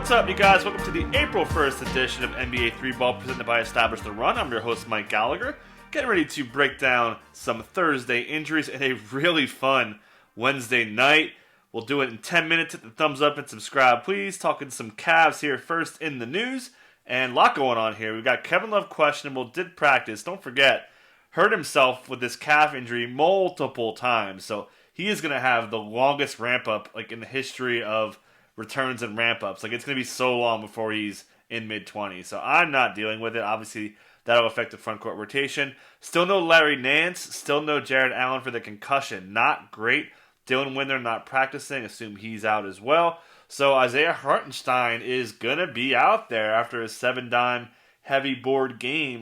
What's up, you guys? Welcome to the April 1st edition of NBA 3-Ball presented by Establish the Run. I'm your host, Mike Gallagher, getting ready to break down some Thursday injuries and a really fun Wednesday night. We'll do it in 10 minutes. Hit the thumbs up and subscribe, please. Talking some Cavs here first in the news, and a lot going on here. We've got Kevin Love questionable, did practice. Don't forget, hurt himself with this calf injury multiple times, so he is going to have the longest ramp-up in the history of returns and ramp-ups. It's going to be so long before he's in mid-20s. So I'm not dealing with it. Obviously, that'll affect the front court rotation. Still no Larry Nance. Still no Jared Allen for the concussion. Not great. Dylan Windler not practicing. Assume he's out as well. So Isaiah Hartenstein is going to be out there after a 7-dime heavy board game.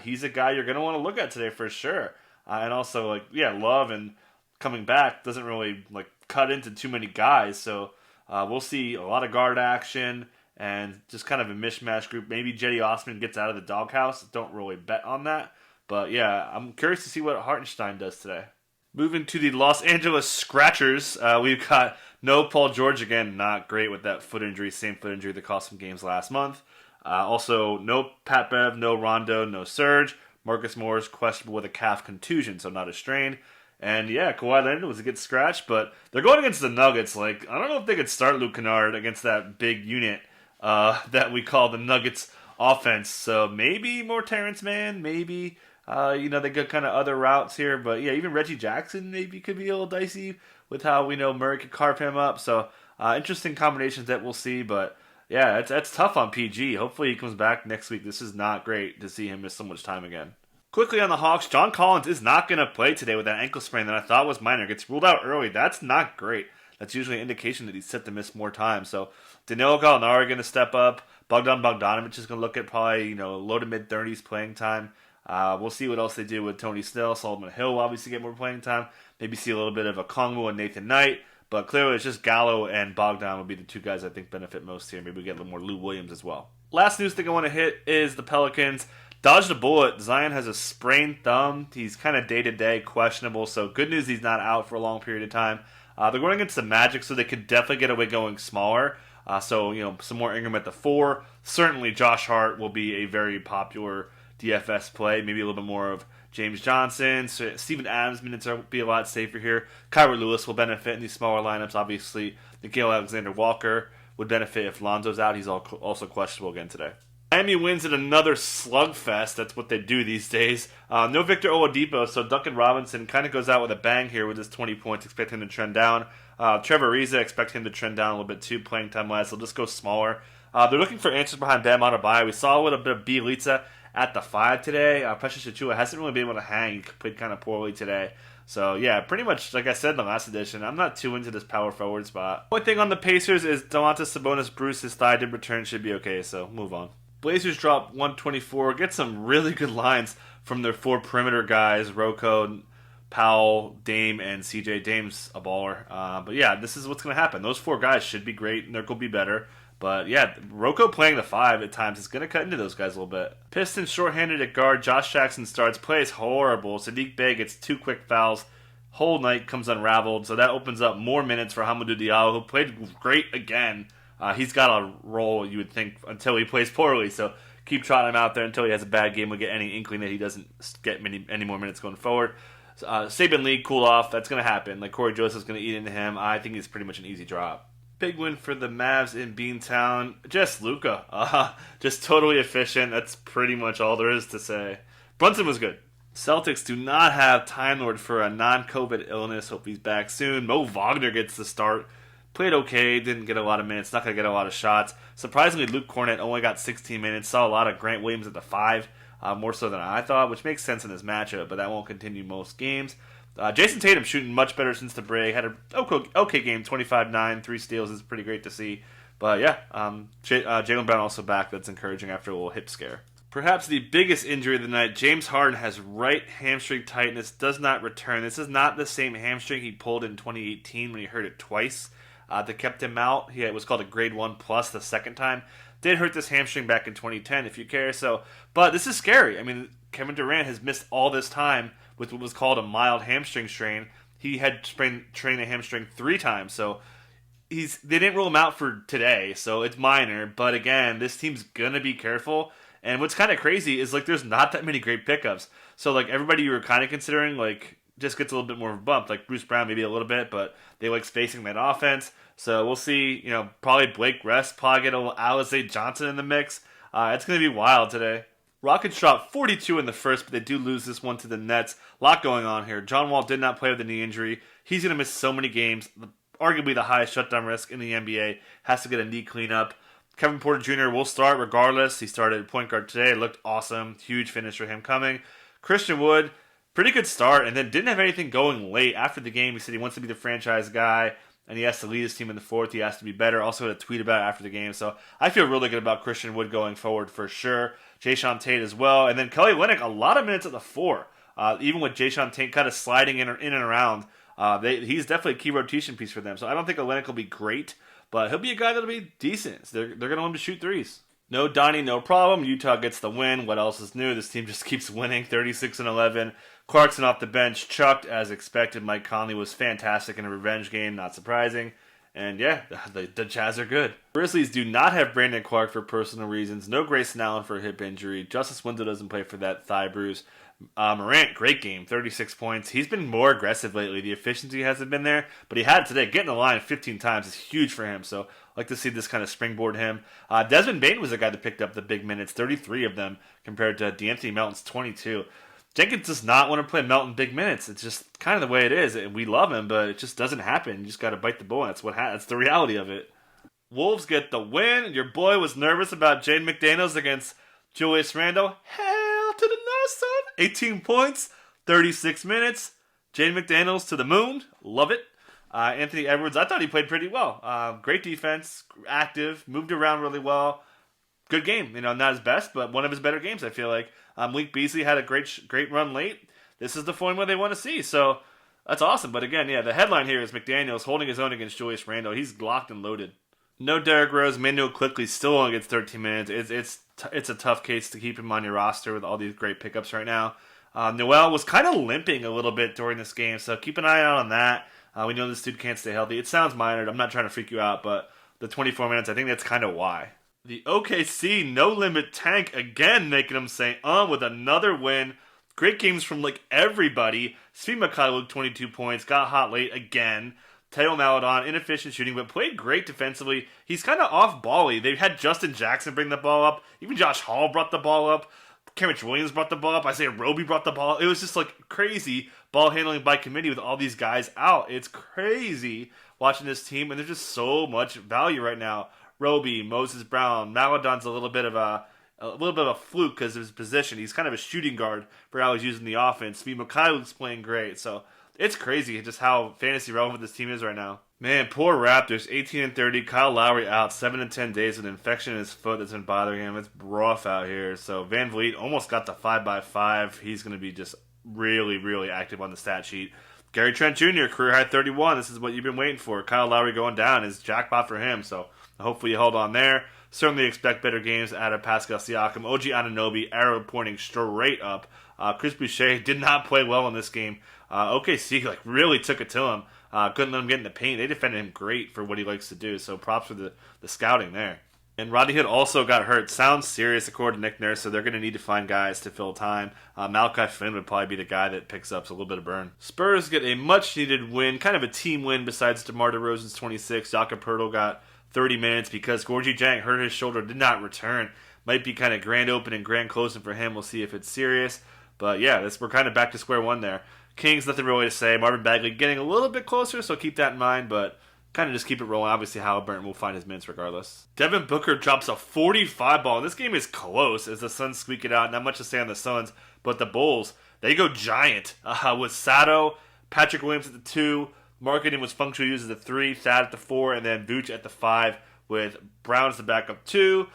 He's a guy you're going to want to look at today for sure. And also, Love and coming back doesn't really, cut into too many guys, so we'll see a lot of guard action and just kind of a mishmash group. Maybe Jetty Osman gets out of the doghouse. Don't really bet on that, but yeah, I'm curious to see what Hartenstein does today. Moving to the Los Angeles Scratchers, we've got no Paul George again, not great with that foot injury, same foot injury that cost some games last month. Also, no Pat Bev, no Rondo, no Serge. Marcus Morris questionable with a calf contusion, so not a strain. And yeah, Kawhi Leonard was a good scratch, but they're going against the Nuggets. I don't know if they could start Luke Kennard against that big unit that we call the Nuggets offense. So maybe more Terrence Mann, maybe, they got kind of other routes here. But yeah, even Reggie Jackson maybe could be a little dicey with how we know Murray could carve him up. So interesting combinations that we'll see. But yeah, that's tough on PG. Hopefully he comes back next week. This is not great to see him miss so much time again. Quickly on the Hawks, John Collins is not going to play today with that ankle sprain that I thought was minor. Gets ruled out early. That's not great. That's usually an indication that he's set to miss more time. So Danilo Gallinari going to step up. Bogdan Bogdanovic is going to look at probably low to mid 30s playing time. We'll see what else they do with Tony Snell. Solomon Hill will obviously get more playing time. Maybe see a little bit of a Kongwu and Nathan Knight. But clearly it's just Gallo and Bogdan will be the two guys I think benefit most here. Maybe we get a little more Lou Williams as well. Last news thing I want to hit is the Pelicans. Dodged a bullet. Zion has a sprained thumb. He's kind of day-to-day questionable, so good news he's not out for a long period of time. They're going against the Magic, so they could definitely get away going smaller. Some more Ingram at the 4. Certainly Josh Hart will be a very popular DFS play. Maybe a little bit more of James Johnson. So Steven Adams minutes will be a lot safer here. Kyra Lewis will benefit in these smaller lineups. Obviously, Nickeil Alexander-Walker would benefit if Lonzo's out. He's also questionable again today. Miami wins at another slugfest. That's what they do these days. No Victor Oladipo, so Duncan Robinson kind of goes out with a bang here with his 20 points. Expect him to trend down. Trevor Ariza, expect him to trend down a little bit too. Playing time wise, they'll just go smaller. They're looking for answers behind Bam Adebayo. We saw a little bit of Bielitsa at the 5 today. Precious Achiuwa hasn't really been able to hang. He played kind of poorly today. So, yeah, pretty much like I said in the last edition, I'm not too into this power forward spot. Only thing on the Pacers is Domantas Sabonis Bruce. His thigh did return, should be okay, so move on. Blazers drop 124. Get some really good lines from their 4 perimeter guys, Rocco, Powell, Dame, and CJ. Dame's a baller. But yeah, this is what's going to happen. Those 4 guys should be great. Nurk will be better. But yeah, Rocco playing the 5 at times is going to cut into those guys a little bit. Pistons shorthanded at guard. Josh Jackson starts. Plays horrible. Sadiq Bey gets 2 quick fouls. Whole night comes unraveled. So that opens up more minutes for Hamidou Diallo, who played great again. He's got a role, you would think, until he plays poorly. So keep trotting him out there until he has a bad game. We'll get any inkling that he doesn't get any more minutes going forward. Saban Lee, cool off. That's going to happen. Corey Joseph's going to eat into him. I think it's pretty much an easy drop. Big win for the Mavs in Beantown. Just Luka. Just totally efficient. That's pretty much all there is to say. Brunson was good. Celtics do not have Time Lord for a non-COVID illness. Hope he's back soon. Mo Wagner gets the start. Played okay, didn't get a lot of minutes, not going to get a lot of shots. Surprisingly, Luke Cornett only got 16 minutes. Saw a lot of Grant Williams at the 5, more so than I thought, which makes sense in this matchup, but that won't continue most games. Jason Tatum shooting much better since the break. Had an okay game, 25-9, 3 steals is pretty great to see. But yeah, Jaylen Brown also back. That's encouraging after a little hip scare. Perhaps the biggest injury of the night, James Harden has right hamstring tightness, does not return. This is not the same hamstring he pulled in 2018 when he hurt it twice. That kept him out. It was called a grade 1 plus the second time. Did hurt this hamstring back in 2010, if you care. But this is scary. I mean, Kevin Durant has missed all this time with what was called a mild hamstring strain. He had strained a hamstring 3 times. So they didn't rule him out for today, so it's minor. But again, this team's gonna be careful. And what's kind of crazy is like there's not that many great pickups. So like everybody you were kind of considering like just gets a little bit more of a bump. Like Bruce Brown maybe a little bit, but they like spacing that offense. So we'll see. Probably Blake Rest, probably get a little Alize Johnson in the mix. It's gonna be wild today. Rockets dropped 42 in the first, but they do lose this one to the Nets. A lot going on here. John Wall did not play with a knee injury. He's going to miss so many games. Arguably the highest shutdown risk in the NBA. Has to get a knee cleanup. Kevin Porter Jr. will start regardless. He started point guard today. It looked awesome. Huge finish for him coming. Christian Wood, pretty good start, and then didn't have anything going late. After the game, he said he wants to be the franchise guy, and he has to lead his team in the fourth. He has to be better. Also had a tweet about it after the game. So I feel really good about Christian Wood going forward for sure. Jayshawn Tate as well. And then Kelly Olynyk, a lot of minutes at the 4. Even with Jayshawn Tate kind of sliding in and around, he's definitely a key rotation piece for them. So I don't think Olynyk will be great, but he'll be a guy that'll be decent. So they're going to want him to shoot threes. No Donnie, no problem. Utah gets the win. What else is new? This team just keeps winning, 36-11. Clarkson off the bench, chucked as expected. Mike Conley was fantastic in a revenge game, not surprising. And yeah, the Jazz are good. Grizzlies do not have Brandon Clark for personal reasons. No Grayson Allen for a hip injury. Justice Winslow doesn't play for that thigh bruise. Morant, great game, 36 points. He's been more aggressive lately. The efficiency hasn't been there, but he had it today. Getting the line 15 times is huge for him, so I like to see this kind of springboard him. Desmond Bane was the guy that picked up the big minutes, 33 of them, compared to D'Anthony Melton's 22. Jenkins does not want to play Melton big minutes. It's just kind of the way it is. We love him, but it just doesn't happen. You just got to bite the bullet. That's the reality of it. Wolves get the win. Your boy was nervous about Jaden McDaniels against Julius Randle. Hell to the no, son. 18 points, 36 minutes. Jaden McDaniels to the moon. Love it. Anthony Edwards, I thought he played pretty well. Great defense, active, moved around really well. Good game. Not his best, but one of his better games, I feel like. Malik Beasley had a great run late. This is the formula they want to see, so that's awesome. But again, the headline here is McDaniels holding his own against Julius Randle. He's locked and loaded. No Derrick Rose. Manuel quickly still only gets 13 minutes. It's a tough case to keep him on your roster with all these great pickups right now. Noel was kind of limping a little bit during this game, so keep an eye out on that. We know this dude can't stay healthy. It sounds minor. I'm not trying to freak you out, but the 24 minutes, I think that's kind of why. The OKC no-limit tank again making them say, with another win. Great games from, everybody. Svi Mykhailiuk, 22 points, got hot late again. Teo Maledon, inefficient shooting, but played great defensively. He's kind of off-bally. They had Justin Jackson bring the ball up. Even Josh Hall brought the ball up. Kenrich Williams brought the ball up. Isaiah Roby brought the ball up. It was just, crazy ball handling by committee with all these guys out. It's crazy watching this team, and there's just so much value right now. Roby, Moses Brown, Maledon's a little bit of a fluke because of his position. He's kind of a shooting guard for how he's using the offense. Svi Mykhailiuk's playing great, so it's crazy just how fantasy relevant this team is right now. Man, poor Raptors, 18-30. Kyle Lowry out 7 to 10 days with an infection in his foot that's been bothering him. It's rough out here. So Van Vliet almost got the 5x5. He's going to be just really, really active on the stat sheet. Gary Trent Jr., career high 31. This is what you've been waiting for. Kyle Lowry going down is jackpot for him. So hopefully you hold on there. Certainly expect better games out of Pascal Siakam. OG Anunoby, arrow pointing straight up. Chris Boucher did not play well in this game. OKC really took it to him. Couldn't let him get in the paint. They defended him great for what he likes to do. So props for the scouting there. And Rodney Hood also got hurt. Sounds serious according to Nick Nurse, so they're going to need to find guys to fill time. Malachi Flynn would probably be the guy that picks up a little bit of burn. Spurs get a much-needed win, kind of a team win besides DeMar DeRozan's 26. Jakob Poeltl got 30 minutes because Gorgie Jang hurt his shoulder, did not return. Might be kind of grand open and grand closing for him. We'll see if it's serious. But yeah, we're kind of back to square one there. Kings, nothing really to say. Marvin Bagley getting a little bit closer, so keep that in mind, but kind of just keep it rolling. Obviously, Halliburton will find his minutes regardless. Devin Booker drops a 45 ball, and this game is close as the Suns squeak it out. Not much to say on the Suns, but the Bulls, they go giant with Sato, Patrick Williams at the 2, Marketing was functionally used as the 3, Thad at the 4, and then Vooch at the 5 with Brown as the backup 2,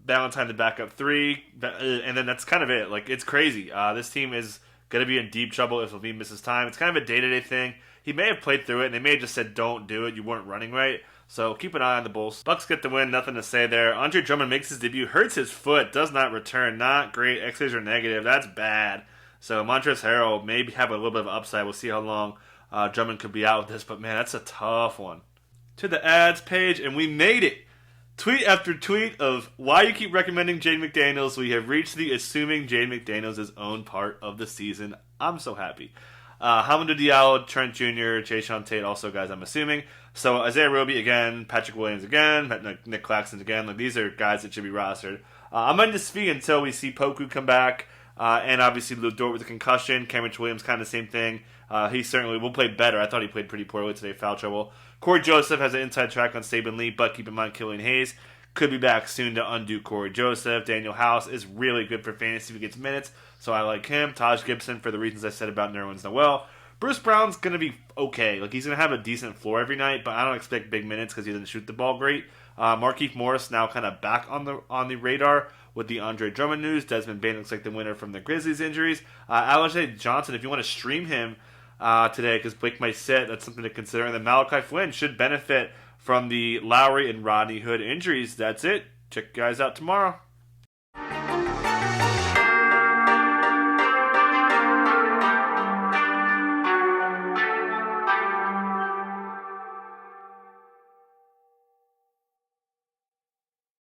Valentine the backup 3, and then that's kind of it. It's crazy. This team is going to be in deep trouble if Levine misses time. It's kind of a day-to-day thing. He may have played through it, and they may have just said, don't do it. You weren't running right. So keep an eye on the Bulls. Bucks get the win. Nothing to say there. Andre Drummond makes his debut. Hurts his foot. Does not return. Not great. X-rays are negative. That's bad. So Montrezl Harrell may have a little bit of upside. We'll see how long Drummond could be out with this. But, man, that's a tough one. to the ads page, and we made it. Tweet after tweet of why you keep recommending Jaden McDaniels. We have reached the assuming Jaden McDaniels is own part of the season. I'm so happy. Hamidou Diallo, Trent Jr., Jayshawn Tate, also guys I'm assuming. So Isaiah Roby again, Patrick Williams again, Nick Claxton again. Like, these are guys that should be rostered. I'm on this fee until we see Poku come back, and obviously Lou Dort with a concussion. Cameron Williams, kind of the same thing. He certainly will play better. I thought he played pretty poorly today, foul trouble. Corey Joseph has an inside track on Saban Lee, but keep in mind Killian Hayes could be back soon to undo Corey Joseph. Daniel House is really good for fantasy if he gets minutes, so I like him. Taj Gibson for the reasons I said about Nerlens Noel. Bruce Brown's going to be okay. Like, he's going to have a decent floor every night, but I don't expect big minutes because he doesn't shoot the ball great. Markieff Morris now kind of back on the radar with the Andre Drummond news. Desmond Bane looks like the winner from the Grizzlies injuries. Alontae Johnson, if you want to stream him today because Blake might sit, that's something to consider. And then Malachi Flynn should benefit from the Lowry and Rodney Hood injuries. That's it. Check you guys out tomorrow.